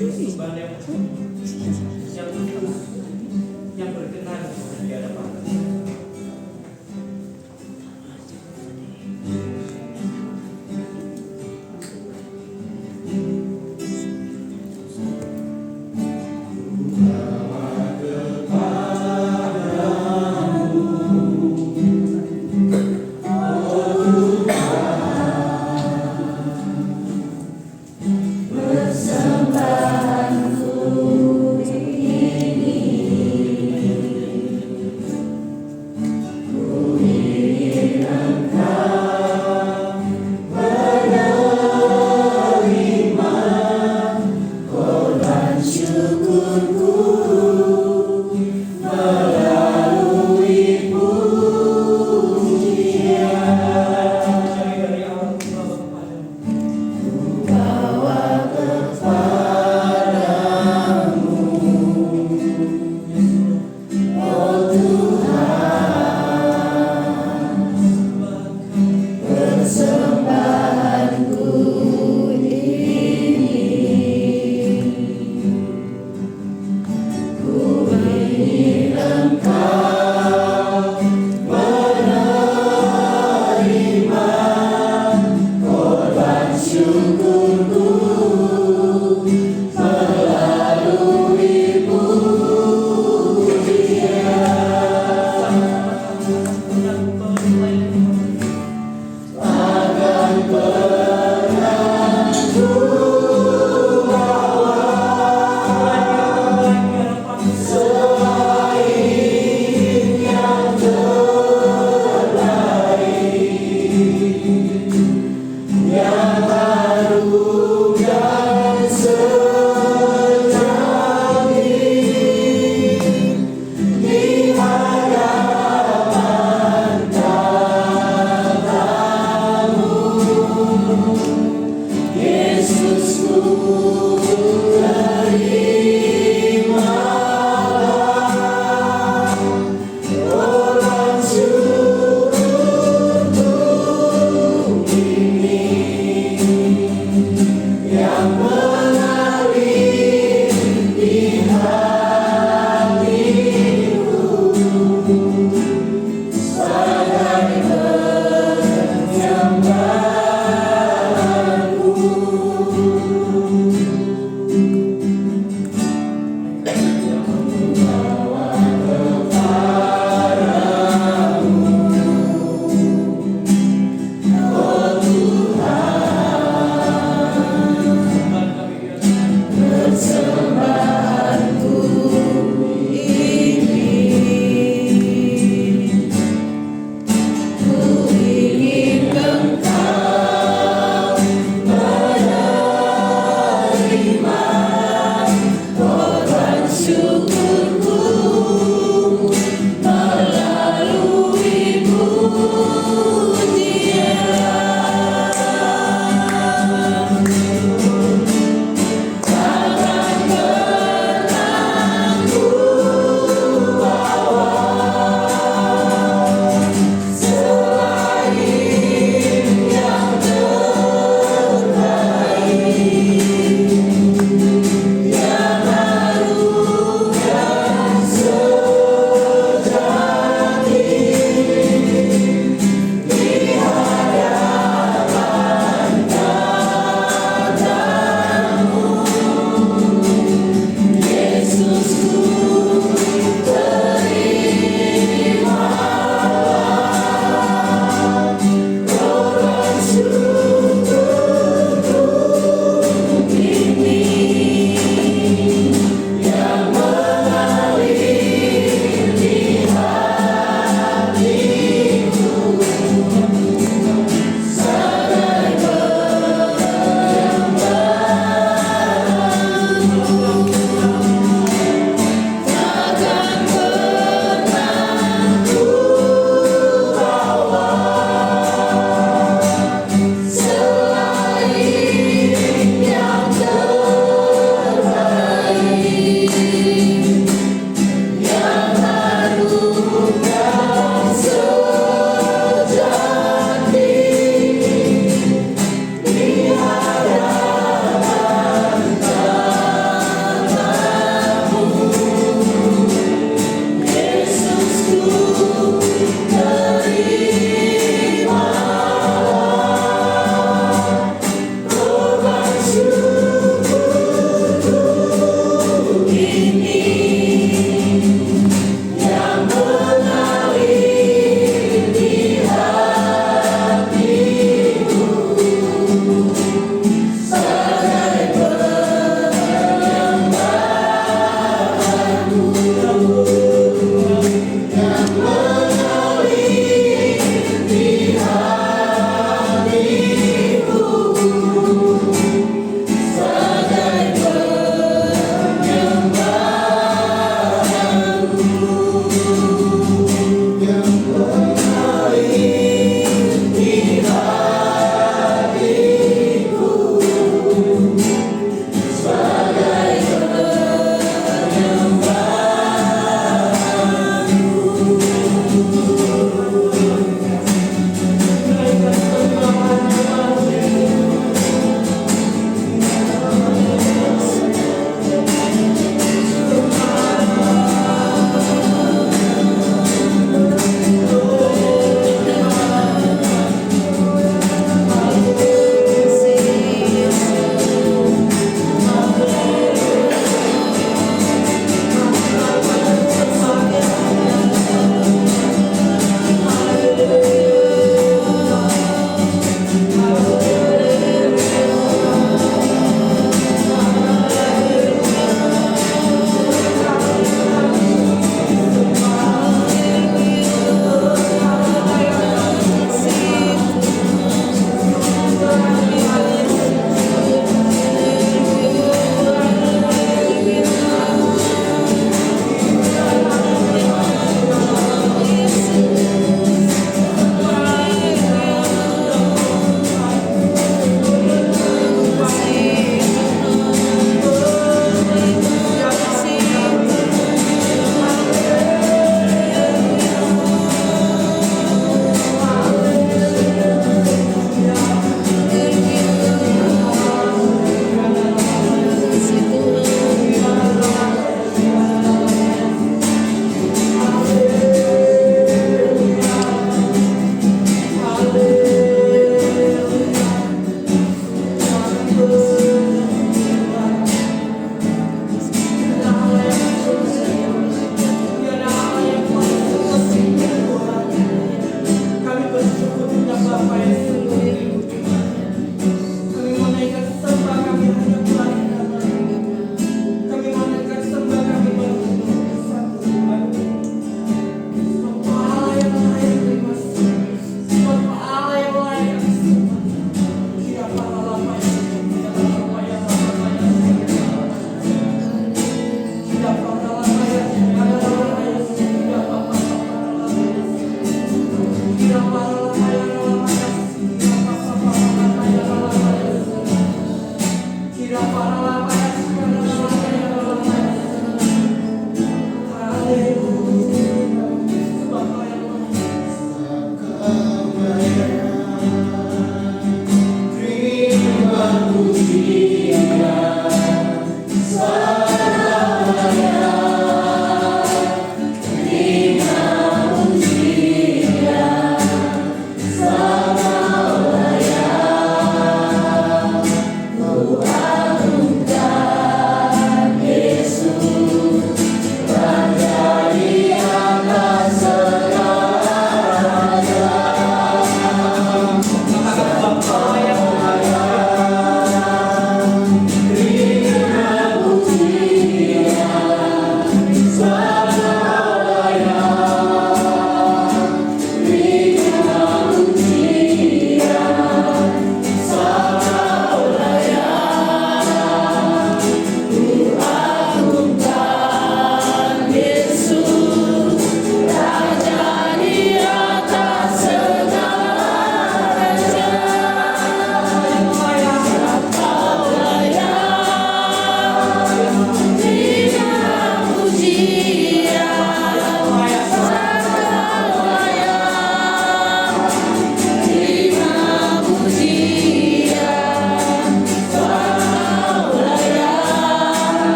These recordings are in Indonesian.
persembahan yang berkenan di hadapan Tuhan.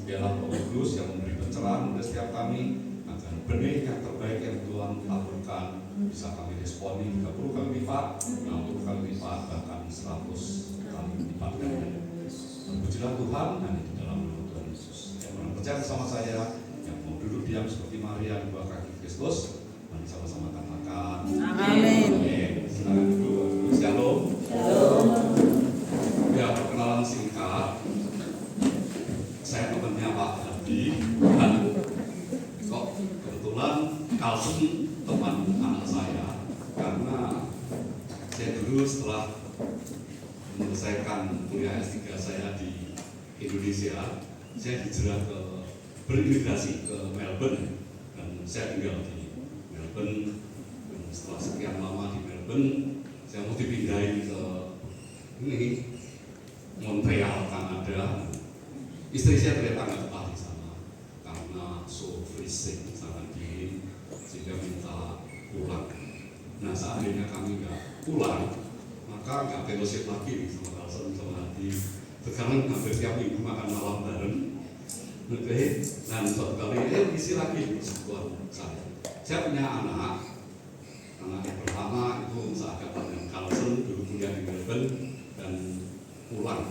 Biarlah Roh Kudus yang memberi pencerahan pada setiap kami, agar benih yang terbaik yang Tuhan taburkan bisa kami responi 30 kali lipat, 60 kali lipat, bahkan 100 kali lipat. Terpujilah Tuhan, dan itu dalam nama Tuhan Yesus. Yang orang percaya bersama saya, yang mau duduk diam seperti Maria di bawah kaki Kristus, mari sama-sama katakan Amin. Amin. Silakan duduk. Shalom. Shalom. Ya, perkenalan singkat. Saya temannya Pak Hadi, dan kok kebetulan Kalsen teman anak saya, karena saya dulu setelah menyelesaikan kuliah S3 saya di Indonesia, saya hijrah berimigrasi ke Melbourne, dan saya tinggal di Melbourne. Dan setelah sekian lama di Melbourne, saya mau dipindahin ke ini Montreal, Kanada. Istri saya ternyata nggak betah di sana karena so freezing, sangat dingin, sehingga minta pulang. Nah, seandainya kami nggak pulang, maka nggak fellowship lagi nih sama Kalsen, sama Hadi. Sekarang hampir tiap minggu makan malam bareng. Oke, dan suatu kali isi lagi di sebuah saya. Saya punya anak yang pertama itu seangkatan dengan Kalsen, dulu kuliah di Melbourne dan pulang.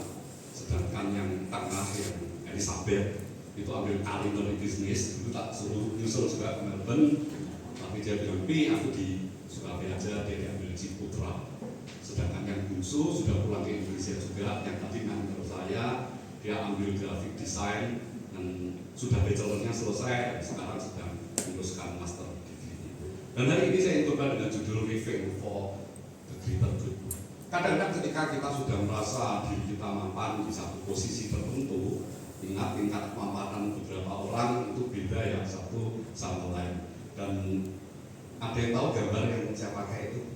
Sedangkan yang tengah yang Elizabeth itu ambil culinary bisnis, dulu tak suruh nyusul juga ke Melbourne, tapi dia bilang, "Pi, aku di Surabaya aja," dia diambil Ciputra. Sedangkan yang bungsu sudah pulang ke Indonesia juga, yang tadi nganter saya, dia ambil graphic design dan sudah bachelornya selesai, sekarang sedang meneruskan master degree. Dan hari ini saya coba dengan judul Living for the Greater Good. Kadang-kadang ketika kita sudah merasa diri kita mampan di satu posisi tertentu, ingat tingkat kemampanan beberapa orang itu beda ya satu sama lain. Dan ada yang tahu gambar yang saya pakai itu?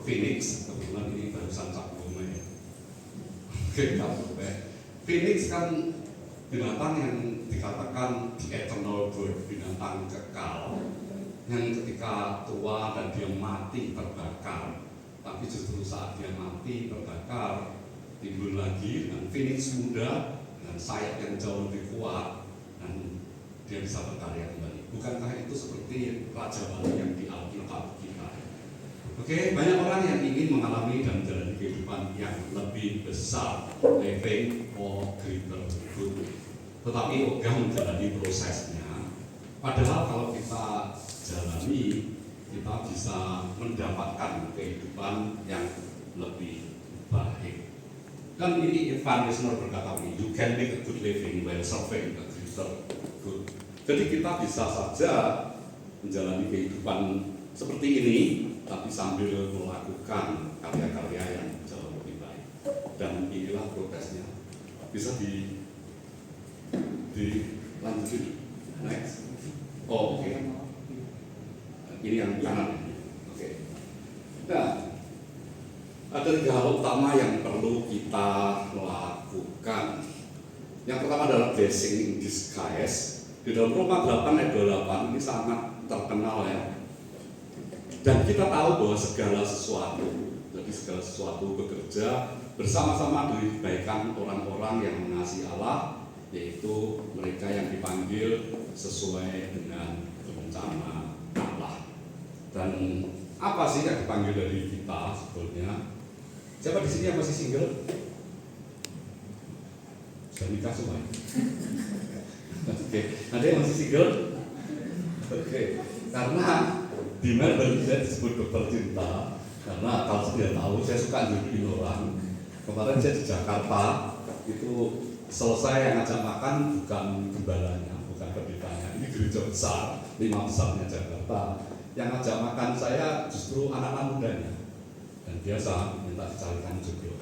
Phoenix, kebetulan ini barusan Cak Gome ya. Oke, Cak Gome. Phoenix kan binatang yang dikatakan the eternal bird, binatang kekal, yang ketika tua dan dia mati terbakar. Tapi justru saat dia mati terbakar, timbul lagi dengan Phoenix muda dan sayap yang jauh lebih kuat, dan dia bisa berkarya kembali. Bukankah itu seperti Raja Wali yang di Alkitab kita? Oke, banyak orang yang ingin mengalami dan menjalani kehidupan yang lebih besar, living for greater good, tetapi ogah menjalani prosesnya. Padahal kalau kita jalani, kita bisa mendapatkan kehidupan yang lebih baik. Dan ini Evan Wisner berkata begini, "You can make a good living while serving a greater good." Jadi kita bisa saja menjalani kehidupan seperti ini, tapi sambil melakukan karya-karya yang jauh lebih baik. Dan inilah progresnya. Bisa dilanjutin. Next. Oh, oke. Ini yang kanan. Oke. Nah, ada 3 hal utama yang perlu kita lakukan. Yang pertama adalah blessing in disguise. Di dalam Roma 8 ayat 28 ini sangat terkenal ya. Dan kita tahu bahwa segala sesuatu bekerja bersama-sama demi kebaikan orang-orang yang mengasihi Allah, yaitu mereka yang dipanggil sesuai dengan rencana Allah. Dan apa sih yang dipanggil dari kita sebetulnya? Siapa di sini yang masih single? Sudah nikah semua? Oke, ada yang masih single? Oke, karena di Melbourne saya disebut dokter cinta, karena kalau sudah tahu saya suka nyuruhin orang. Kemarin saya di Jakarta itu selesai yang ngajak makan bukan gembalanya, bukan pendetanya, ini gereja besar, 5 besarnya Jakarta. Yang ngajak makan saya justru anak-anak mudanya, dan biasa minta dicarikan jodoh.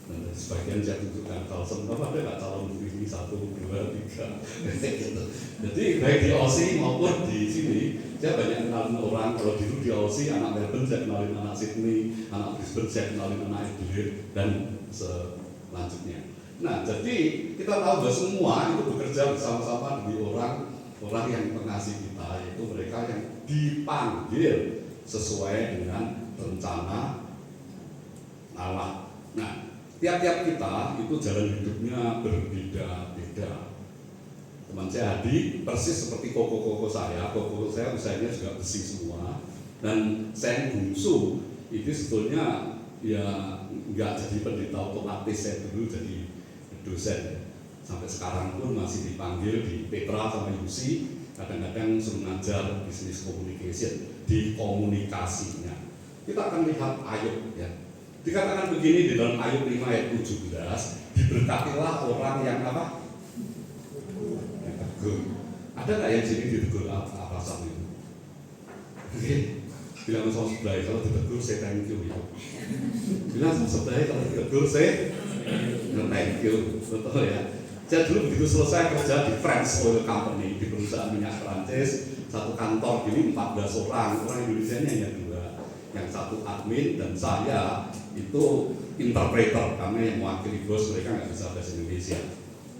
Dan sebagian saya tunjukkan kalau semua ada nggak calon ini 1, 2, 3 gitu. Jadi baik di Aussie maupun di sini saya banyak kenalin orang. Kalau dulu di Aussie anak Melbourne saya kenalin anak Sydney, anak Brisbane saya kenalin anak Adelaide, dan selanjutnya. Nah, jadi kita tahu bahwa semua itu bekerja bersama-sama demi orang yang mengasihi kita, yaitu mereka yang dipanggil sesuai dengan rencana Allah. Nah, tiap-tiap kita itu jalan hidupnya berbeda-beda. Teman saya Hadi persis seperti koko saya usahanya juga besi semua, dan saya bungsu itu sebetulnya ya nggak jadi pendeta otomatis, saya dulu jadi dosen sampai sekarang pun masih dipanggil di Petra sama Yusi, kadang-kadang suruh ngajar bisnis communication di komunikasinya. Kita akan lihat Ayub ya. Dikatakan begini di dalam Ayub 5 ayat 17, diberkatilah orang yang apa? Yang tegur. Ada nggak yang sini ditegur alasan itu? Oke, bilang sama sebelah kalau ditegur saya thank you ya. Bilang sama sebelah kalau ditegur saya thank you, betul ya. Saya dulu begitu selesai kerja di French Oil Company, di perusahaan minyak Prancis, satu kantor gini 14 orang Indonesia nya hanya 2, yang satu admin dan saya itu interpreter, karena yang mewakili bos mereka nggak bisa bahasa Indonesia.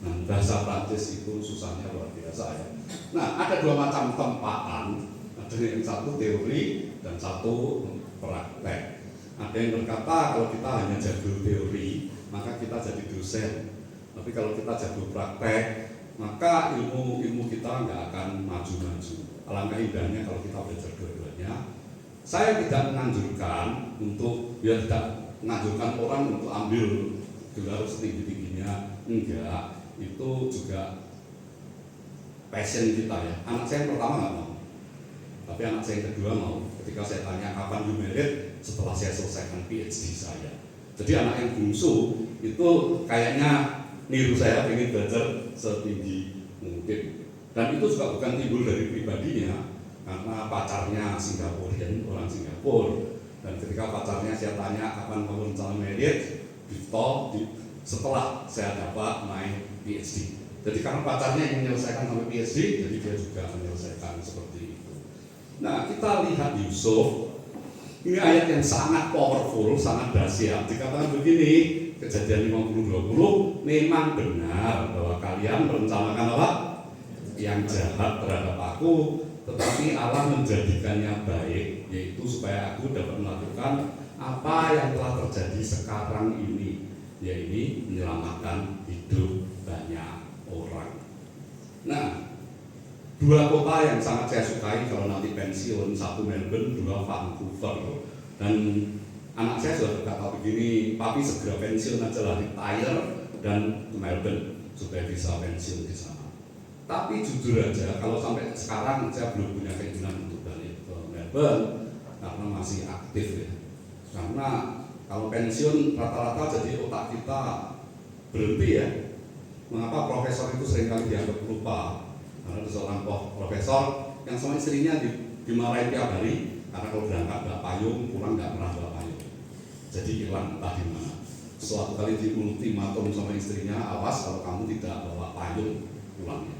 Nah, bahasa Prancis itu susahnya luar biasa ya. Nah, ada 2 macam tempatan, ada yang satu teori dan satu praktek. Ada yang berkata kalau kita hanya jago teori maka kita jadi dosen. Tapi kalau kita jago praktek, maka ilmu kita nggak akan maju-maju. Alangkah indahnya kalau kita belajar dua-duanya. Saya tidak menganjurkan orang untuk ambil gelar setinggi-tingginya, enggak. Itu juga passion kita ya. Anak saya yang pertama nggak mau, tapi anak saya yang kedua mau. Ketika saya tanya kapan you married, setelah saya selesaikan PhD saya. Jadi anak yang bungsu itu kayaknya niru saya, ingin belajar setinggi mungkin. Dan itu juga bukan timbul dari pribadinya, karena pacarnya Singaporean, orang Singapura. Dan ketika pacarnya saya tanya kapan kamu rencana married, setelah saya dapat naik PhD. Jadi karena pacarnya ingin menyelesaikan sampai PhD, jadi dia juga menyelesaikan seperti itu. Nah, kita lihat Yusuf. Ini ayat yang sangat powerful, sangat dahsyat. Dikatakan begini, Kejadian 50:20, memang benar bahwa kalian merencanakan apa? Yang jahat terhadap aku, tetapi Allah menjadikannya baik, yaitu supaya aku dapat melakukan apa yang telah terjadi sekarang ini, yaitu menyelamatkan hidup banyak orang. Nah, 2 kota yang sangat saya sukai kalau nanti pensiun, 1 Melbourne, 2 Vancouver. Dan anak saya sudah berkata begini, papi segera pensiun aja lah, retire dan ke Melbourne supaya bisa pensiun di sana. Tapi jujur aja, kalau sampai sekarang saya belum punya keinginan untuk balik ke Melbourne karena masih aktif ya. Karena kalau pensiun rata-rata jadi otak kita berhenti ya. Mengapa profesor itu seringkali dianggap lupa? Karena ada seorang profesor yang sama istrinya dimarahin tiap hari karena kalau berangkat nggak payung, pulang nggak pernah bawa payung. Jadi hilang entah di mana. Suatu kali di ultimatum sama istrinya, awas kalau kamu tidak bawa payung pulangnya.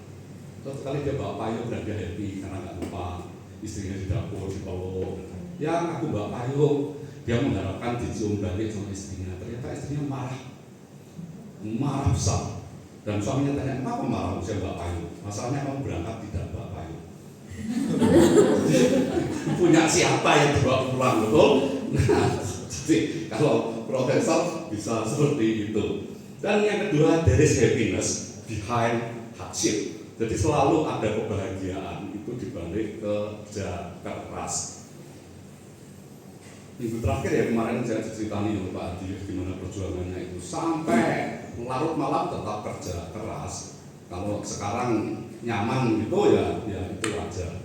Suatu kali dia bawa payung dan dia happy karena nggak lupa. Istrinya di dapur dipeluk. Ya aku bawa payung. Dia mengharapkan dicium balik sama istrinya. Ternyata istrinya marah besar. Dan suaminya tanya, kenapa marah saya bawa payung? Masalahnya kamu berangkat tidak bawa payung. Punya siapa yang dibawa pulang, betul? Nah, jadi kalau profesor bisa seperti itu. Dan yang kedua, there is happiness behind hardship. Jadi selalu ada kebahagiaan itu dibalik kerja keras. Minggu terakhir ya kemarin saya diceritani oleh Pak Adi gimana perjuangannya itu sampai larut malam tetap kerja keras. Kalau sekarang nyaman gitu ya itu wajar.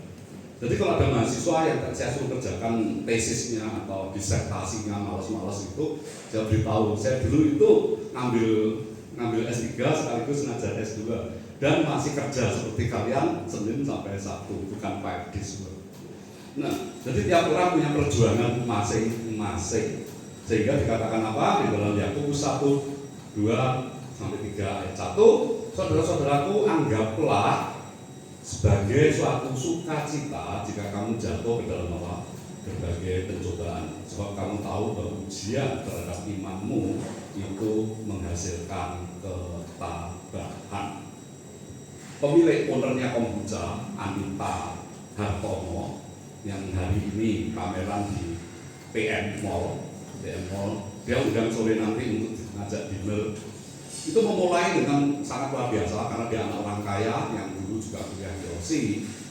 Jadi kalau ada mahasiswa yang saya suruh kerjakan tesisnya atau disertasinya malas-malas itu, saya beritahu, saya dulu itu ngambil S3 sekaligus ngajar S2 dan masih kerja seperti kalian Senin sampai Sabtu, bukan 5 days work. Nah, jadi tiap orang punya perjuangan masing-masing. Sehingga dikatakan apa? Di dalam Yakobus 1:2-3 ayat 1, saudara-saudaraku, anggaplah sebagai suatu sukacita jika kamu jatuh ke dalam apa? Berbagai pencobaan. Sebab kamu tahu bahwa ujian terhadap imanmu itu menghasilkan ketabahan. Pemilik ownernya kombucha, Anita Hartono, yang hari ini pameran di PM Mall, dia undang sore nanti untuk ngajak dinner. Itu memulai dengan sangat luar biasa karena dia anak orang kaya yang juga kuliah di OC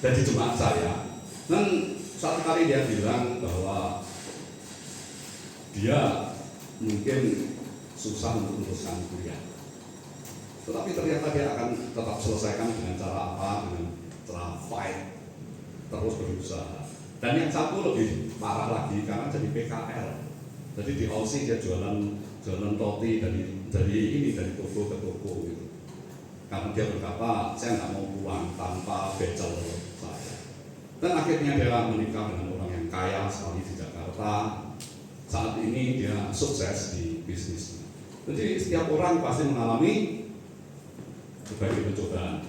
dan di jemaat saya. Dan satu kali dia bilang bahwa dia mungkin susah untuk meneruskan kuliah, tetapi ternyata dia akan tetap selesaikan dengan cara apa? Dengan cara fight, terus berusaha. Dan yang satu lebih parah lagi karena jadi PKL. Jadi di OC dia jualan roti dari toko ke toko gitu. Karena dia berkata, saya nggak mau pulang tanpa becel saya. Dan akhirnya dia menikah dengan orang yang kaya sekali di Jakarta. Saat ini dia sukses di bisnisnya. Jadi setiap orang pasti mengalami berbagai pencobaan.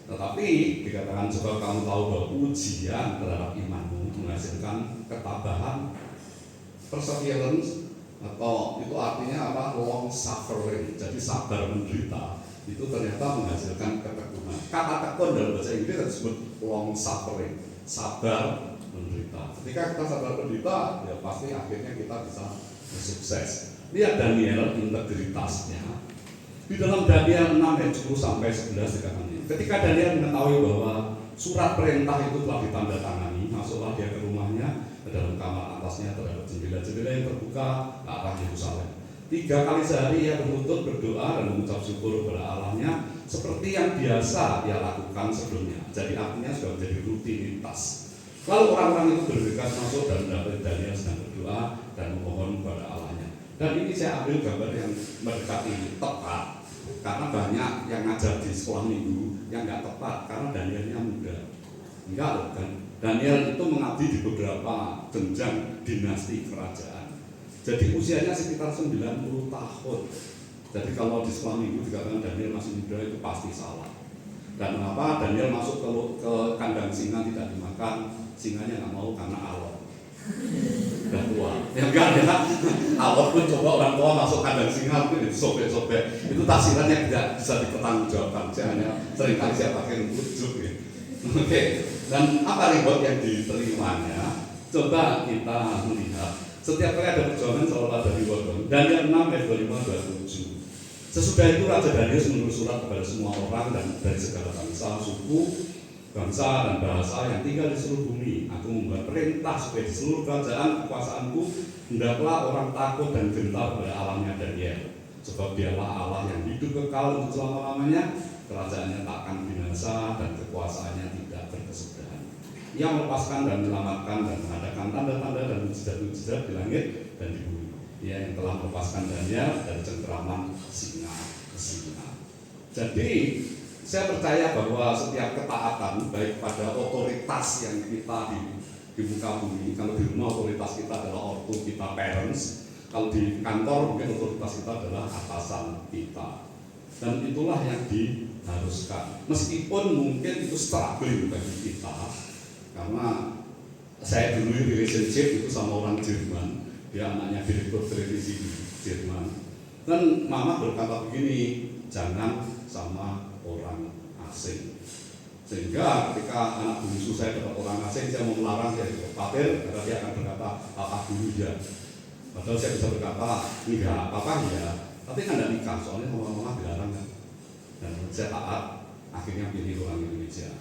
Tetapi dikatakan coba kamu tahu bahwa ujian terhadap imanmu menghasilkan ketabahan, perseverance, atau itu artinya apa? Long suffering. Jadi sabar menderita. Itu ternyata menghasilkan ketekunan. Kata tekun dalam bahasa Inggris disebut long suffering, sabar menderita. Ketika kita sabar menderita, ya pasti akhirnya kita bisa sukses. Lihat Daniel, integritasnya. Di dalam Daniel 6 ayat 10 sampai 11 dikatakan ini. Ketika Daniel mengetahui bahwa surat perintah itu telah ditandatangani, masuklah dia ke rumahnya, ke dalam kamar atasnya terdapat jendela-jendela yang terbuka ke arah Yerusalem. 3 kali sehari ia berlutut berdoa dan mengucap syukur kepada Allahnya seperti yang biasa dia lakukan sebelumnya. Jadi artinya sudah menjadi rutinitas. Lalu orang-orang itu bergegas masuk dan mendapati Daniel sedang berdoa dan memohon kepada Allahnya. Dan ini saya ambil gambar yang mendekati tepat, karena banyak yang ngajar di sekolah minggu yang nggak tepat karena Danielnya muda. Enggak loh kan? Daniel itu mengabdi di beberapa jenjang dinasti kerajaan. Jadi usianya sekitar 90 tahun. Jadi kalau di sekolah minggu dikatakan Daniel masih muda itu pasti salah. Dan mengapa Daniel masuk ke kandang singa tidak dimakan? Singanya nggak mau karena alot. Udah tua. Ya enggak ya. Alot pun coba orang tua masuk kandang singa mungkin disobek-sobek. Itu tafsirannya tidak bisa dipertanggungjawabkan. Saya hanya seringkali saya pakai ujuk ya. Oke. Dan apa reward yang diterimanya? Coba kita melihat. Setiap kali ada perjuangan selalu ada reward. Daniel 6 ayat 25-27. Sesudah itu Raja Darius menulis surat kepada semua orang dan dari segala bangsa, suku, bangsa dan bahasa yang tinggal di seluruh bumi. Aku membuat perintah supaya di seluruh kerajaan kekuasaanku hendaklah orang takut dan gentar pada Allahnya Daniel. Sebab dialah Allah yang hidup kekal untuk selama-lamanya. Kerajaannya tak akan binasa dan kekuasaannya tidak berkesudahan. Ia melepaskan dan menyelamatkan dan mengadakan tanda-tanda dan mujizat-mujizat di langit dan di bumi. Ia yang telah melepaskan Daniel dari cengkeraman singa ke singa. Jadi saya percaya bahwa setiap ketaatan baik pada otoritas yang kita di muka bumi, kalau di rumah otoritas kita adalah ortu kita, parents, kalau di kantor mungkin otoritas kita adalah atasan kita, dan itulah yang diharuskan. Meskipun mungkin itu struggling bagi kita, karena saya dulu relationship itu sama orang Jerman, dia anaknya direktur televisi di Jerman, dan mama berkata begini, jangan sama orang asing. Sehingga ketika anak bungsu saya dapat orang asing, saya mau melarang dia juga khawatir karena dia akan berkata papa dulu ya. Padahal saya bisa berkata enggak, papa ya, tapi kan tidak nikah, soalnya mama dilarang kan. Dan saya taat, akhirnya pilih orang Indonesia.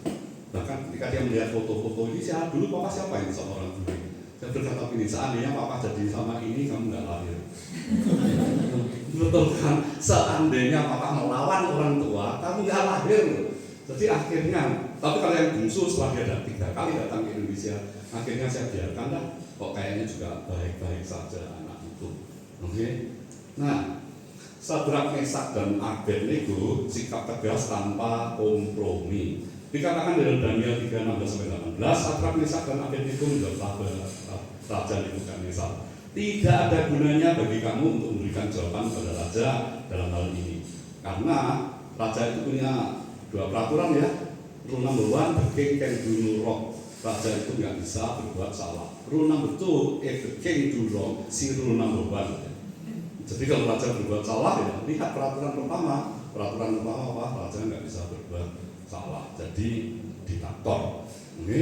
Bahkan ketika dia melihat foto-foto ini, saya dulu papa siapa ini sama orang bule. Saya berkata begini, seandainya papa jadi sama ini, kamu nggak lahir. Betul kan? Seandainya papa melawan orang tua, kamu nggak lahir. Jadi akhirnya, tapi kalau yang bungsu setelah dia 3 kali datang ke Indonesia, akhirnya saya biarkan dah, kok kayaknya juga baik-baik saja anak itu. Oke? Nah, Sadrak, Mesak, dan Abednego sikap tegas tanpa kompromi. Dikatakan dalam Daniel 3:16-18, Sadrak, Mesak, dan Abednego menjawab Raja Nebukadnezar, tidak ada gunanya bagi kamu untuk memberikan jawaban kepada raja dalam hal ini, karena raja itu punya 2 peraturan ya. Rule number 1, the king can do no wrong. Raja itu nggak bisa berbuat salah. Rule number 2, if the king do wrong, see rule number 1. Jadi kalau raja berbuat salah ya, lihat peraturan pertama apa? Raja nggak bisa berbuat salah. Jadi diktator. Oke?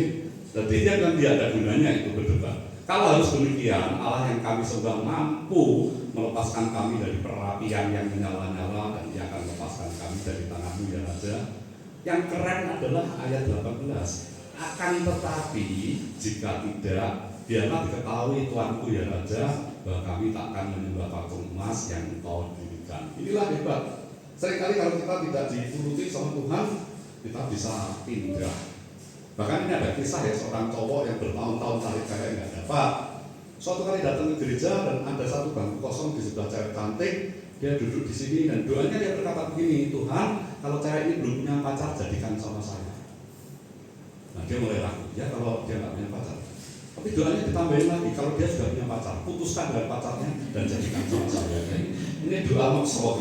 Jadi dia kan tidak ada gunanya itu berdebat. Kalau harus demikian, Allah yang kami sembah mampu melepaskan kami dari perapian yang menyala-nyala, dan Dia akan melepaskan kami dari tanganmu ya Raja. Yang keren adalah ayat 18. Akan tetapi jika tidak, biarlah diketahui Tuanku ya Raja, bahwa kami tak akan menyembah patung emas yang engkau dirikan. Inilah hebat. Seringkali kalau kita tidak dituruti sama Tuhan, kita bisa pindah. Bahkan ini ada kisah ya, seorang cowok yang bertahun-tahun cari cewek nggak dapat. Suatu kali datang ke gereja dan ada satu bangku kosong di sebelah cewek cantik. Dia duduk di sini dan doanya dia berkata begini, Tuhan, kalau cewek ini belum punya pacar, jadikan sama saya. Nah dia mulai ragu, ya kalau dia nggak punya pacar. Tapi doanya ditambahin lagi, kalau dia sudah punya pacar, putuskan dengan pacarnya dan jadikan sama saya. Ini doa maksud,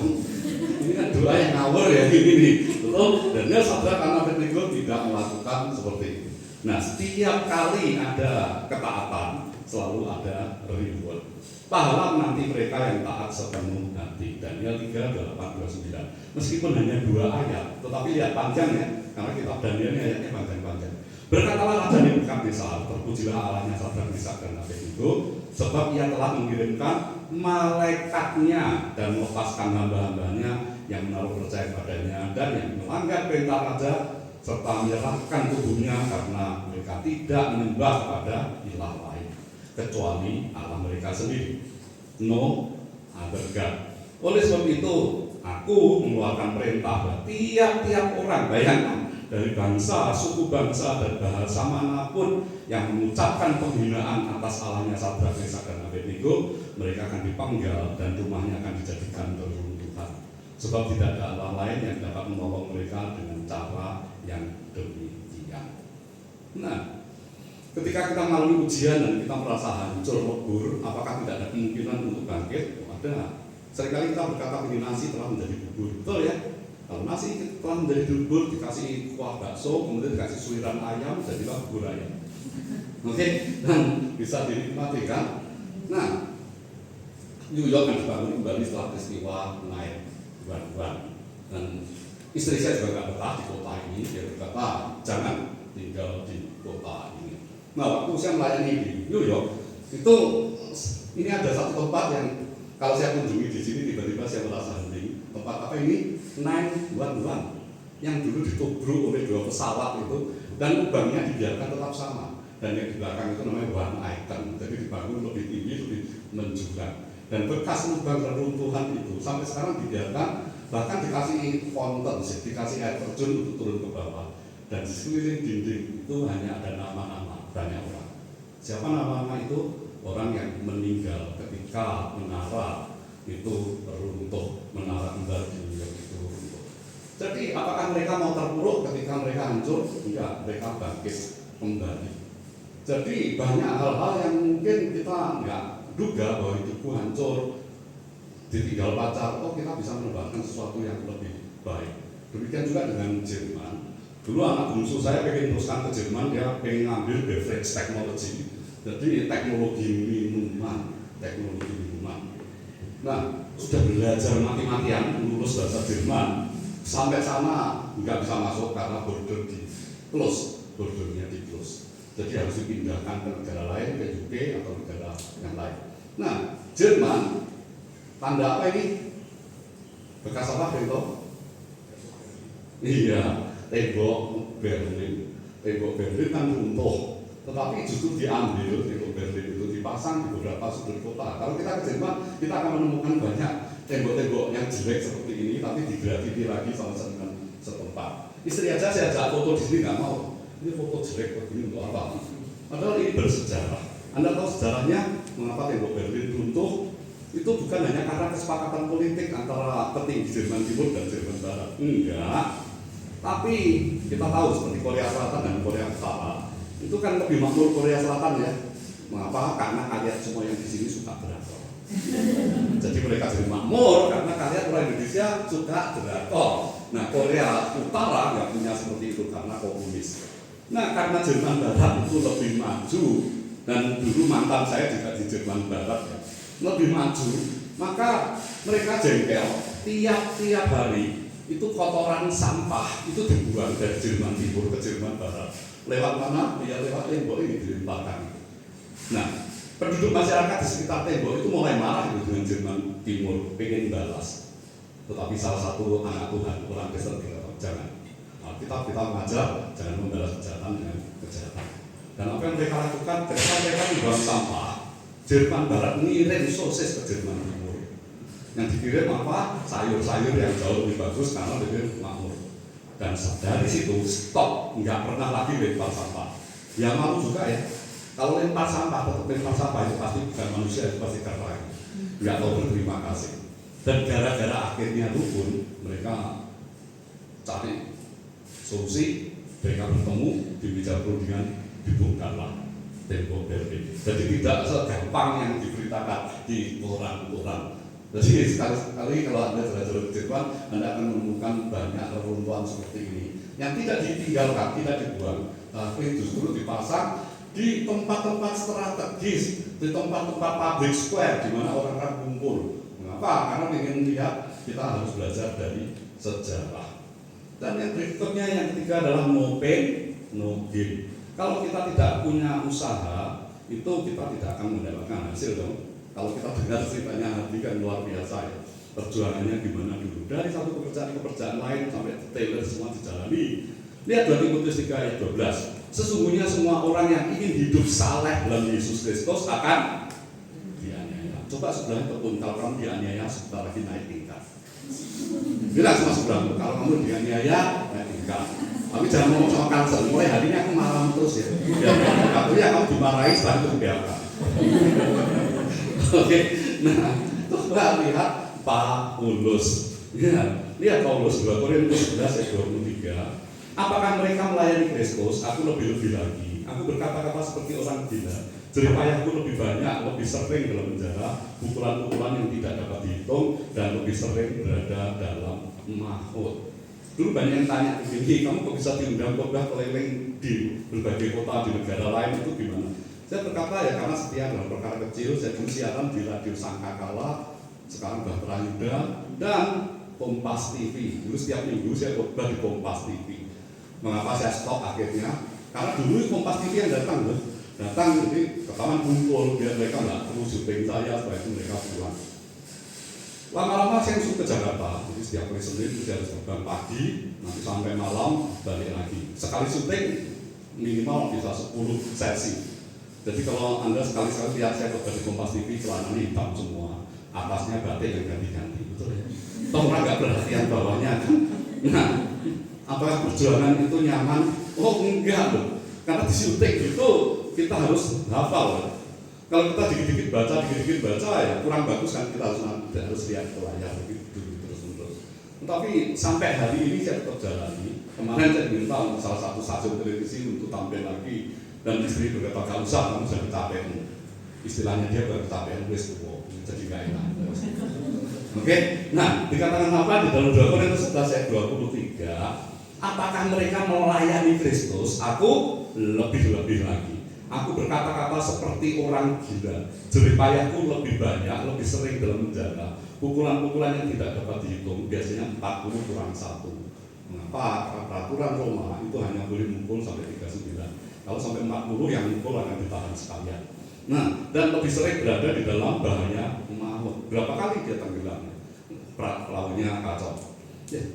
ini kan doa yang ngawur ya ini, betul? Dan dia sadar karena Abednego tidak melakukan seperti itu. Nah setiap kali ada ketaatan, selalu ada reward. Pahala nanti mereka yang taat sepenuh hati. Daniel 3:8-29. Meskipun hanya 2 ayat, tetapi lihat panjang ya, karena kitab Daniel ini ayatnya panjang-panjang. Berkatalah Raja Nebukadnezar, terpujilah Allahnya Sadrak, Mesak dan Abednego, sebab ia telah mengirimkan malaikatnya dan melepaskan hamba-hambanya yang menaruh percaya padanya dan yang melanggar perintah Raja serta menyerahkan tubuhnya karena mereka tidak menyembah pada ilah lain kecuali Allah mereka sendiri. No other God. Oleh sebab itu, aku mengeluarkan perintah bagi tiap-tiap orang, bayangkan, dari bangsa, suku bangsa, dan bahasa manapun yang mengucapkan penghinaan atas Allahnya Sadrak, Mesak dan Abednego, mereka akan dipenggal dan rumahnya akan dijadikan reruntuhan. Sebab tidak ada Allah lain yang dapat menolong mereka dengan cara yang demikian. Nah, ketika kita melalui ujian dan kita merasa hancur lebur, apakah tidak ada kemungkinan untuk bangkit? Ada. Seringkali kita berkata ini nasi telah menjadi bubur, betul ya? Kalau nasi telah menjadi bubur, dikasih kuah bakso, kemudian dikasih suiran ayam, jadilah bubur ayam. Oke, dan bisa dinikmati kan? Nah, New York kan dibangun kembali setelah peristiwa naik bulan-bulan. Dan istri saya juga nggak betah di kota ini, dia berkata jangan tinggal di kota ini. Nah, waktu saya melayani di New York, itu ini ada satu tempat yang kalau saya kunjungi di sini tiba-tiba saya merasa hening. Tempat apa ini? 911 yang dulu ditubruk oleh 2 pesawat itu dan lubangnya dibiarkan tetap sama. Dan yang di belakang itu namanya one icon, jadi dibangun lebih tinggi, lebih menjulang. Dan bekas lubang reruntuhan itu sampai sekarang dibiarkan, bahkan dikasih fountain, dikasih air terjun untuk turun ke bawah. Dan di sekeliling dinding itu hanya ada nama-nama banyak orang. Siapa nama-nama itu? Orang yang meninggal ketika menara itu runtuh, menara kembali di New York itu runtuh. Jadi apakah mereka mau terpuruk ketika mereka hancur? Enggak, mereka bangkit kembali. Jadi banyak hal-hal yang mungkin kita nggak duga bahwa hidupku hancur, ditinggal pacar, oh kita bisa mendapatkan sesuatu yang lebih baik. Demikian juga dengan Jerman. Dulu anak bungsu saya pengen teruskan ke Jerman, dia pengen ngambil beverage technology, jadi teknologi minuman. Nah, sudah belajar mati-matian, lulus bahasa Jerman, sampai sana nggak bisa masuk karena border di close, bordernya di close. Jadi harus dipindahkan ke negara lain, ke UK atau negara yang lain. Nah, Jerman, tanda apa ini? Bekas apa, Bento? Iya, tembok Berlin. Tembok Berlin kan runtuh, tetapi justru diambil tembok Berlin itu dipasang di beberapa sudut kota. Kalau kita ke Jerman, kita akan menemukan banyak tembok-tembok yang jelek seperti ini, tapi digraviti lagi sama seniman setempat. Istri aja saya ajak foto di sini nggak mau. Ini foto jelek begini untuk apa? Padahal ini bersejarah. Anda tahu sejarahnya mengapa tembok Berlin runtuh? Itu bukan hanya karena kesepakatan politik antara petinggi Jerman Timur dan Jerman Barat. Enggak. Tapi kita tahu seperti Korea Selatan dan Korea Utara itu kan lebih makmur Korea Selatan ya. Mengapa? Karena kalian semua yang di sini suka drakor. Jadi mereka jadi makmur karena kalian orang Indonesia suka drakor. Nah, Korea Utara nggak punya seperti itu karena komunis. Nah, karena Jerman Barat itu lebih maju dan dulu mantan saya juga di Jerman Barat ya, lebih maju, maka mereka jengkel tiap hari itu kotoran sampah itu dibuang dari Jerman Timur ke Jerman Barat. Lewat mana? Ya lewat tembok ini dilemparkan. Nah, penduduk masyarakat di sekitar tembok itu mulai marah dengan Jerman Timur, pengen balas. Tetapi salah satu anak Tuhan, orang Kristen, jangan. Alkitab kita mengajar jangan membalas kejahatan dengan kejahatan. Dan apa yang mereka lakukan ketika mereka membuang sampah, Jerman Barat ngirim sosis ke Jerman Timur. Yang dikirim apa? Sayur-sayur yang jauh lebih bagus karena lebih makmur. Dan dari situ stop, nggak pernah lagi lempar sampah. Ya malu juga ya. Kalau lempar sampah, tetap lempar sampah itu pasti bukan manusia, itu pasti karena lagi. Nggak tahu berterima kasih. Dan gara-gara akhirnya rukun, mereka cari solusi, mereka bertemu di meja perundingan, dibongkarlah tembok Berlin. Jadi tidak segampang yang diberitakan di koran-koran. Jadi sekali-sekali kalau Anda jalan-jalan ke Jerman, Anda akan menemukan banyak reruntuhan seperti ini yang tidak ditinggalkan, tidak dibuang, tapi justru dipasang di tempat-tempat strategis, di tempat-tempat public square di mana orang-orang kumpul. Mengapa? Karena ingin lihat kita harus belajar dari sejarah. Dan yang berikutnya yang ketiga adalah no pain, no gain. Kalau kita tidak punya usaha, itu kita tidak akan mendapatkan hasil dong. Kalau kita dengar ceritanya Hadi kan luar biasa ya. Perjuangannya gimana dulu. Dari satu pekerjaan ke pekerjaan lain sampai tailor semua dijalani. Lihat 2 Timotius 3 ayat 12. Sesungguhnya semua orang yang ingin hidup saleh dalam Yesus Kristus akan dianiaya. Coba sebelahnya tepun, kalau kamu dianiaya sebentar lagi naik tingkat. Bilang sama sebelahmu, kalau kamu dianiaya naik tingkat. Tapi jangan ngomong sama kansel, mulai hari ini aku marah terus ya. Katanya kamu dimarahi setelah itu biarkan. Oke, nah coba lihat Paulus. Ya, lihat Paulus 2 Korintus 11 ayat 23. Apakah mereka melayani Kristus? Aku lebih-lebih lagi. Aku berkata-kata seperti orang gila. Jeripayahku lebih banyak, lebih sering dalam penjara, pukulan-pukulan yang tidak dapat dihitung, dan lebih sering berada dalam maut. Dulu banyak yang tanya begini, kamu kok bisa diundang khotbah keliling di berbagai kota di negara lain, itu gimana? Saya berkata ya karena setia dalam perkara kecil. Saya dulu siaran di Radio Sangkakala, sekarang Bahtera Yuda, dan Kompas TV. Dulu setiap minggu saya khotbah di Kompas TV. Mengapa saya stop akhirnya? Karena dulu Kompas TV yang datang jadi ke taman kumpul biar mereka nggak perlu syuting saya, setelah itu mereka pulang. Lama-lama saya masuk ke Jakarta, jadi setiap hari Senin saya harus terbang pagi, nanti sampai malam balik lagi. Sekali syuting minimal bisa 10 sesi. Jadi kalau Anda sekali-sekali lihat saya di Kompas TV, celananya hitam semua, atasnya batik yang ganti-ganti, betul ya? Toh orang nggak perhatian bawahnya kan? Nah, apakah perjuangan itu nyaman? Oh enggak loh, karena di syuting itu kita harus hafal. Kalau kita dikit-dikit baca ya kurang bagus kan, kita harus lihat ke layar begitu terus-menerus. Tapi sampai hari ini saya tetap jalani. Kemarin saya minta salah satu stasiun televisi untuk tampil lagi, dan istri berkata gak usah, kamu sudah kecapean. Istilahnya dia sudah kecapean, jadi gak enak. Oke, nah dikatakan apa di dalam 2 Korintus 11 ayat 23? Apakah mereka melayani Kristus? Aku lebih-lebih lagi. Aku berkata-kata seperti orang gila. Jeripayahku lebih banyak, lebih sering dalam penjara. Pukulan-pukulan yang tidak dapat dihitung, biasanya 40 kurang 1. Mengapa? Karena peraturan Roma itu hanya boleh mukul sampai 39. Kalau sampai 40 yang mukul akan ditahan sekalian. Nah, dan lebih sering berada di dalam bahaya maut. Berapa kali dia tenggelam? Perahunya kacau.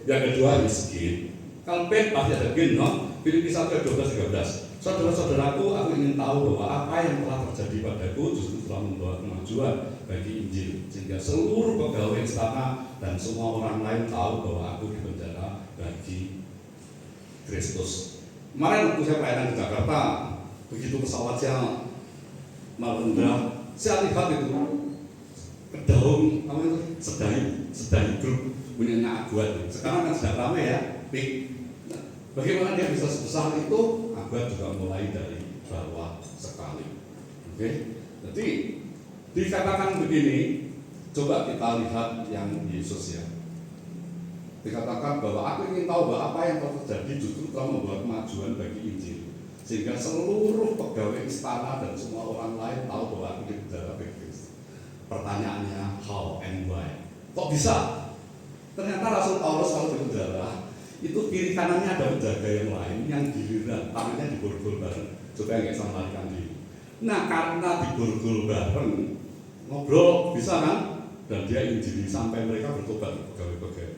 Yang kedua miskin. Kalau pen pasti ada gen, no? Filipi 1 ayat 12-13. Saudara-saudaraku, aku ingin tahu bahwa apa yang telah terjadi padaku justru telah membawa kemajuan bagi Injil, sehingga seluruh pegawai istana dan semua orang lain tahu bahwa aku dipenjara bagi Kristus. Kemarin waktu saya pelayanan di Jakarta, begitu pesawatnya merendah, saya lihat itu kedaung, sedang grup punyanya Aguat. Sekarang kan sedang ramai ya, pink. Bagaimana dia bisa sebesar itu? Aguat juga mulai dari bawah sekali. Oke, jadi dikatakan begini. Coba kita lihat yang Yesus ya. Dikatakan bahwa aku ingin tahu bahwa apa yang telah terjadi justru telah membawa kemajuan bagi Injil, sehingga seluruh pegawai istana dan semua orang lain tahu bahwa aku dipenjara bagi Kristus. Pertanyaannya how and why? Kok bisa? Ternyata Rasul Paulus kalau di penjara itu kiri kanannya ada penjaga yang lain yang giliran tangannya diborgol bareng supaya nggak bisa melarikan diri. Nah karena diborgol bareng ngobrol bisa kan, dan dia injili sampai mereka bertobat pegawai-pegawai.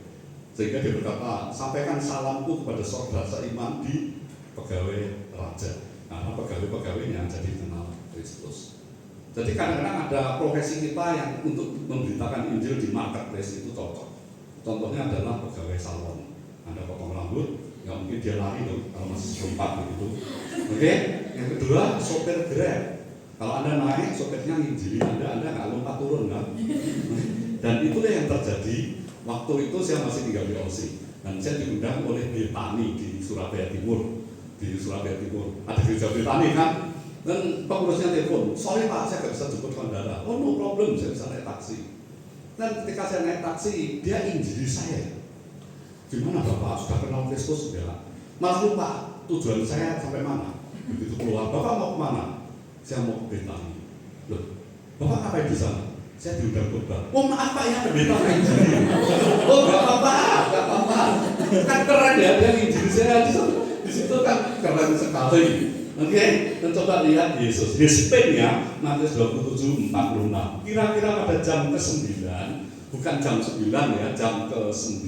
Sehingga dia berkata, sampaikan salamku kepada saudara seiman di pegawai raja. Karena pegawai-pegawainya jadi kenal Kristus. Jadi kadang-kadang ada profesi kita yang untuk memberitakan Injil di marketplace itu cocok. Contohnya adalah pegawai salon. Anda potong rambut, nggak mungkin dia lari dong kalau masih serempak begitu. Oke. Yang kedua, sopir Grab. Kalau Anda naik, sopirnya nginjili Anda nggak lompat turun kan? Dan itulah yang terjadi waktu itu saya masih tinggal di Aussie. Dan saya diundang oleh Betani di Surabaya Timur. Di Surabaya Timur ada gereja Betani kan? Dan pengurusnya telepon, sorry Pak, saya nggak bisa jemput saudara. Oh no problem, saya bisa naik taksi. Dan ketika saya naik taksi, dia injili saya. Gimana Bapak, sudah kenal Kristus? Sudah. Malah lupa tujuan saya sampai mana. Begitu keluar, Bapak mau kemana? Saya mau ke Betani. Loh, Bapak ngapain di sana? Saya diundang khotbah. Oh maaf Pak, ya ada Betani injili. Oh nggak apa-apa. Kan keren ya, dia injili saya di situ kan keren sekali. Oke, dan coba lihat Yesus. Hespenya Matius 27:46. Kira-kira pada jam ke-9, bukan jam 9 ya, jam ke-9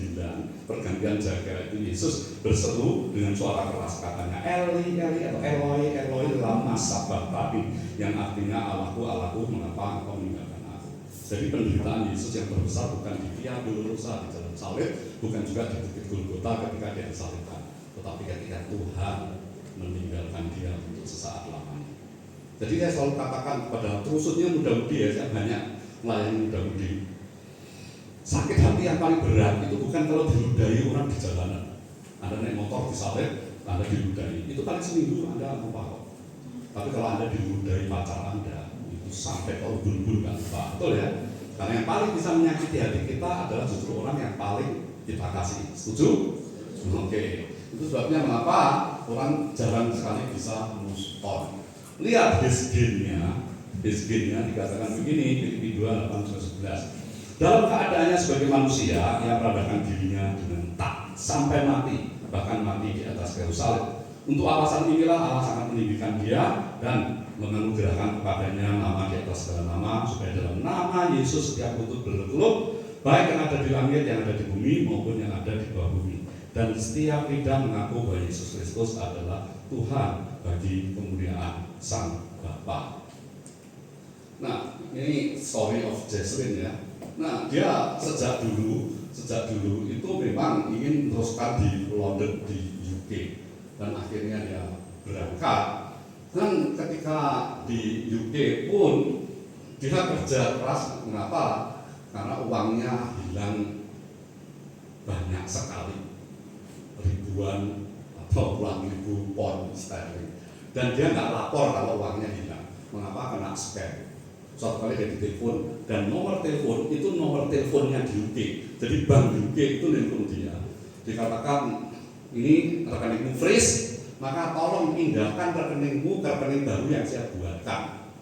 pergantian jaga itu Yesus berseru dengan suara keras, katanya Eli Eli atau Eloi Eloi lama sabachthani, yang artinya Allahku Allahku mengapa engkau meninggalkan aku. Jadi penderitaan Yesus yang terbesar bukan di Via Dolorosa di jalan salib, bukan juga di Bukit Golgota ketika dia disalibkan, tetapi ketika Tuhan meninggalkan dia untuk sesaat lamanya. Jadi saya selalu katakan kepada terusutnya muda-mudi ya, saya banyak melayani muda-mudi. Sakit hati yang paling berat itu bukan kalau diludahi orang di jalanan. Anda naik motor disalib, Anda diludahi, itu paling seminggu Anda lupa kok. Tapi kalau Anda diludahi pacar Anda, itu sampai ke ubun-ubun kan lupa, betul ya? Karena yang paling bisa menyakiti hati kita adalah justru orang yang paling kita kasih. Setuju? Oke. Itu sebabnya mengapa orang jarang sekali bisa move on. Lihat Hesgennya dikatakan begini, Filipi 2:8-11. Dalam keadaannya sebagai manusia, ia merendahkan dirinya dengan tak sampai mati, bahkan mati di atas kayu salib. Untuk alasan inilah Allah sangat meninggikan dia dan menganugerahkan kepadanya nama di atas segala nama, supaya dalam nama Yesus setiap lutut berlutut, baik yang ada di langit, yang ada di bumi, maupun yang ada di bawah bumi. Dan setiap lidah mengaku bahwa Yesus Kristus adalah Tuhan bagi kemuliaan Sang Bapa. Nah, ini story of Jesslyn ya. Nah, dia sejak dulu itu memang ingin teruskan di London, di UK, dan akhirnya dia berangkat. Dan ketika di UK pun dia kerja keras. Mengapa? Karena uangnya hilang banyak sekali, ribuan atau puluhan ribu pound sterling, dan dia nggak lapor kalau uangnya hilang. Mengapa? Kena scam. Suatu kali dia ditelepon, dan nomor telepon itu nomor teleponnya di UK. Jadi bank UK itu nelpon dia, dikatakan ini rekeningmu freeze, maka tolong pindahkan rekeningmu ke rekening baru yang saya buatkan.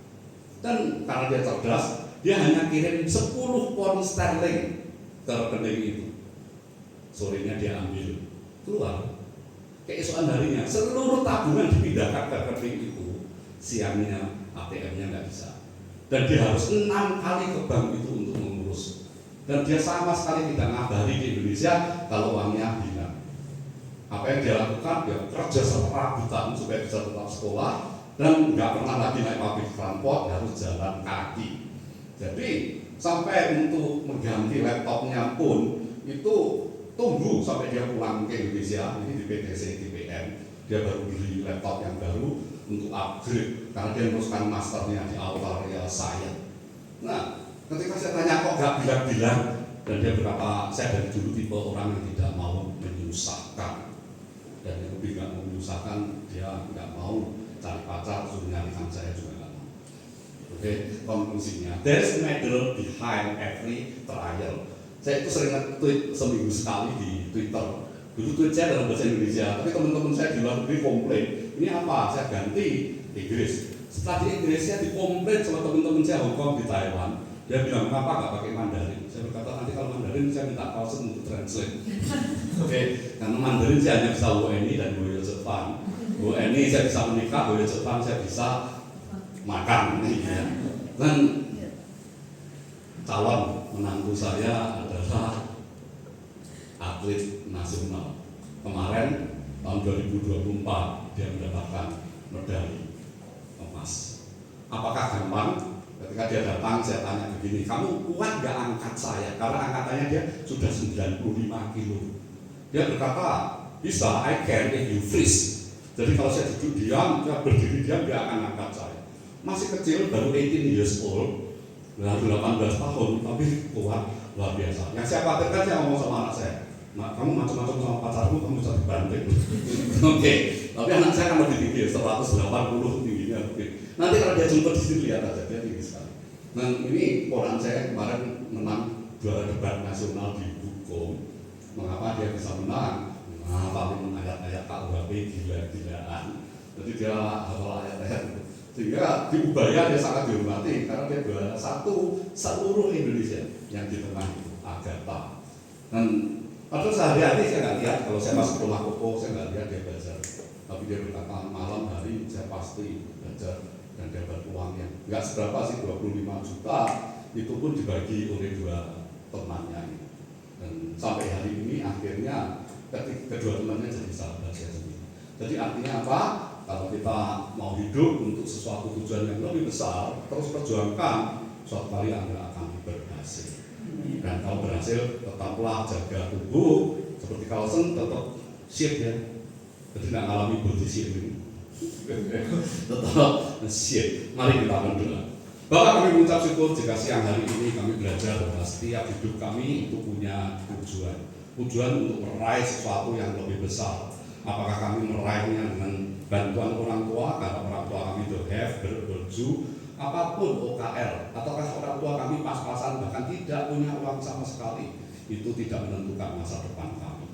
Dan karena dia cerdas, dia hanya kirim 10 pound sterling ke rekening itu. Sorenya dia ambil, keluar. Keesokan harinya seluruh tabungan dipindahkan ke rekening itu. Siangnya ATM-nya nggak bisa, dan dia harus 6 kali ke bank itu untuk mengurus. Dan dia sama sekali tidak ngabari di Indonesia kalau uangnya hilang. Apa yang dia lakukan? Dia kerja serabutan supaya bisa tetap sekolah, dan nggak pernah lagi naik public transport, harus jalan kaki. Jadi sampai untuk mengganti laptopnya pun itu tunggu sampai dia pulang ke Indonesia. Ini di PTC TPM, dia baru beli laptop yang baru untuk upgrade karena dia meneruskan masternya di Outer Real Science. Nah, ketika saya tanya kok gak bilang-bilang, dan dia berkata saya dari dulu tipe orang yang tidak mau menyusahkan, dan yang lebih gak mau menyusahkan, dia gak mau cari pacar, suruh nyarikan saya juga gak mau. Oke, konklusinya, there's matter behind every trial. Saya itu sering tweet seminggu sekali di Twitter. Dulu tweet saya dalam bahasa Indonesia, tapi teman-teman saya di luar negeri komplain, ini apa? Saya ganti Inggris. Setelah di Inggris saya dikomplain sama teman-teman saya Hongkong di Taiwan. Dia bilang, kenapa nggak pakai Mandarin? Saya berkata, nanti kalau Mandarin saya minta Carlson untuk translate. Oke, karena Mandarin saya hanya bisa WNI dan Woyo Jepang. WNI saya bisa menikah, Woyo Jepang saya bisa makan. Ya. Dan calon menantu saya adalah atlet nasional. Kemarin tahun 2024 dia mendapatkan medali emas. Apakah gampang? Ketika dia datang, saya tanya begini, kamu kuat nggak angkat saya? Karena angkatannya dia sudah 95 kilo. Dia berkata, bisa, I can if you freeze. Jadi kalau saya duduk diam, dia berdiri diam, dia akan angkat saya. Masih kecil, baru 18 years old, baru 18 tahun, tapi kuat, luar biasa. Yang saya khawatirkan, saya ngomong sama anak saya, kamu macam-macam sama pacarmu, kamu bisa dibanting. Oke, tapi anak saya kan lebih tinggi, 180 tingginya. Oke. Nanti kalau dia jemput di sini lihat aja, dia tinggi sekali. Nah ini orang saya kemarin menang juara debat nasional di hukum. Mengapa dia bisa menang? Nah, paling ayat-ayat KUHP gila-gilaan. Jadi dia hafal ayat-ayat itu. Sehingga di Ubaya dia sangat dihormati karena dia juara satu seluruh Indonesia yang di tengah itu, Agatha. Dan padahal sehari-hari saya nggak lihat, kalau saya masuk rumah Koko saya nggak lihat dia belajar. Tapi dia berkata malam hari saya pasti belajar dan dapat uangnya. Nggak seberapa sih, 25 juta itu pun dibagi oleh dua temannya. Dan sampai hari ini akhirnya kedua temannya jadi sahabat saya sendiri. Jadi artinya apa? Kalau kita mau hidup untuk sesuatu tujuan yang lebih besar, terus perjuangkan, suatu kali Anda akan berhasil. Dan kalau berhasil, tetaplah jaga tubuh. Seperti Carlsen tetap shape ya. Jadi tidak mengalami body shaming. Tetap shape. Mari kita berdoa. Bapak, kami mengucap syukur jika siang hari ini kami belajar bahwa setiap hidup kami itu punya tujuan. Tujuan untuk meraih sesuatu yang lebih besar. Apakah kami meraihnya dengan bantuan orang tua, karena orang tua kami itu berju, apapun OKR, ataukah orang tua kami pas-pasan bahkan tidak punya uang sama sekali, itu tidak menentukan masa depan kami.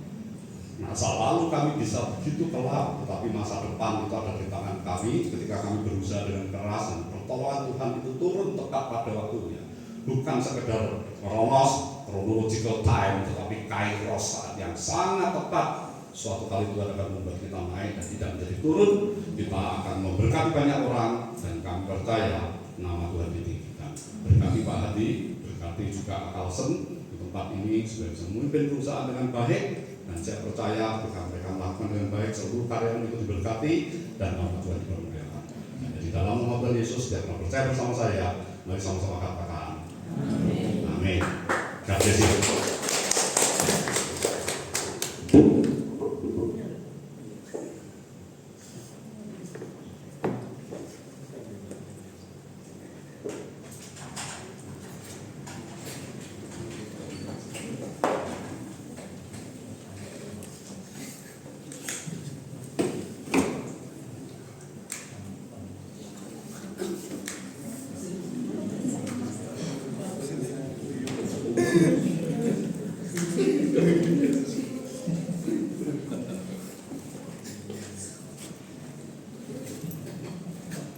Masa lalu kami bisa begitu kelam, tetapi masa depan itu ada di tangan kami ketika kami berusaha dengan keras dan pertolongan Tuhan itu turun tepat pada waktunya. Bukan sekedar chronological time, tetapi kairos saat yang sangat tepat. Suatu kali Tuhan akan membuat kita naik dan tidak menjadi turun. Kita akan memberkati banyak orang dan kami percaya nama Tuhan ditinggikan. Berkati Pak Hadi, berkati juga Carlsen di tempat ini supaya bisa memimpin perusahaan dengan baik. Dan saya percaya ketika mereka melakukan dengan baik, seluruh karyawan itu diberkati dan nama Tuhan dipermuliakan. Jadi dalam nama Tuhan Yesus, dia telah percaya bersama saya. Mari sama-sama katakan Amin. Amin. God bless you.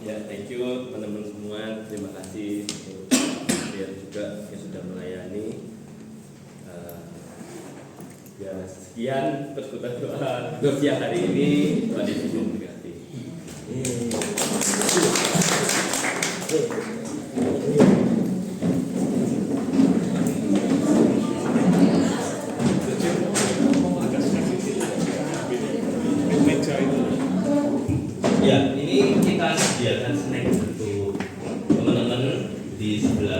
Ya, thank you teman-teman semua. Terima kasih kalian juga yang sudah melayani. Ya, sekian persekutuan doa siang hari ini. Tuhan Yesus memberkati.